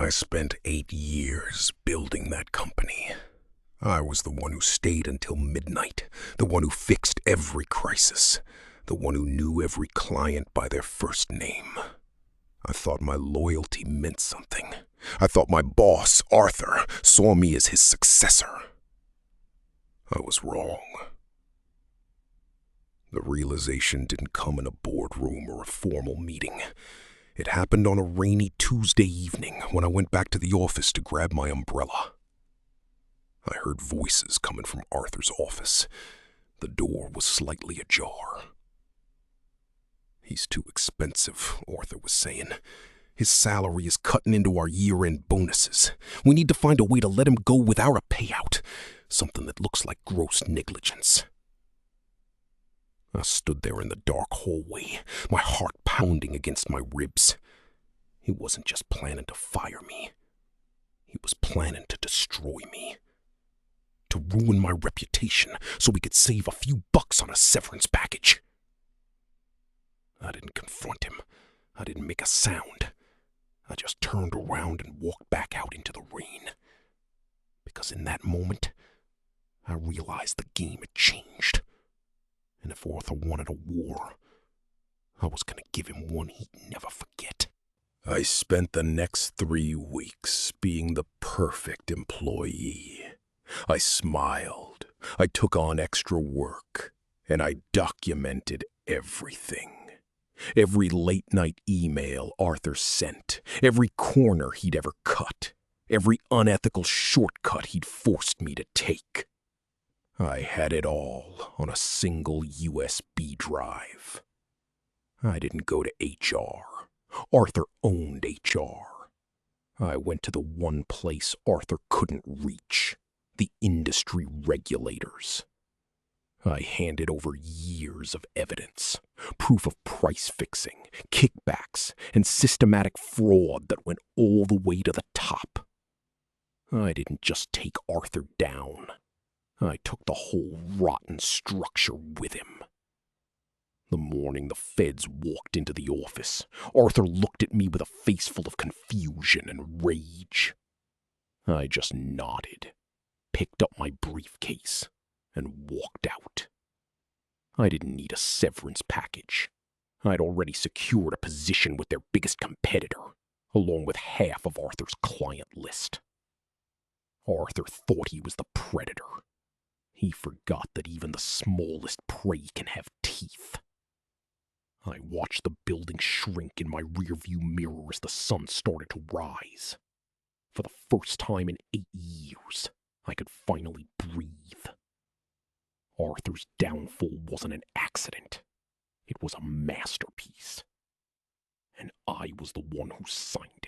I spent 8 years building that company. I was the one who stayed until midnight, the one who fixed every crisis, the one who knew every client by their first name. I thought my loyalty meant something. I thought my boss, Arthur, saw me as his successor. I was wrong. The realization didn't come in a boardroom or a formal meeting. It happened on a rainy Tuesday evening when I went back to the office to grab my umbrella. I heard voices coming from Arthur's office. The door was slightly ajar. "He's too expensive," Arthur was saying. "His salary is cutting into our year-end bonuses. We need to find a way to let him go without a payout. Something that looks like gross negligence." I stood there in the dark hallway, my heart pounding against my ribs. He wasn't just planning to fire me. He was planning to destroy me. To ruin my reputation so we could save a few bucks on a severance package. I didn't confront him. I didn't make a sound. I just turned around and walked back out into the rain. Because in that moment, I realized the game had changed. And if Arthur wanted a war, I was going to give him one he'd never forget. I spent the next 3 weeks being the perfect employee. I smiled, I took on extra work, and I documented everything. Every late-night email Arthur sent, every corner he'd ever cut, every unethical shortcut he'd forced me to take. I had it all on a single USB drive. I didn't go to HR. Arthur owned HR. I went to the one place Arthur couldn't reach, the industry regulators. I handed over years of evidence, proof of price fixing, kickbacks, and systematic fraud that went all the way to the top. I didn't just take Arthur down. I took the whole rotten structure with him. The morning the feds walked into the office, Arthur looked at me with a face full of confusion and rage. I just nodded, picked up my briefcase, and walked out. I didn't need a severance package. I'd already secured a position with their biggest competitor, along with half of Arthur's client list. Arthur thought he was the predator. He forgot that even the smallest prey can have teeth. I watched the building shrink in my rearview mirror as the sun started to rise. For the first time in 8 years, I could finally breathe. Arthur's downfall wasn't an accident. It was a masterpiece. And I was the one who signed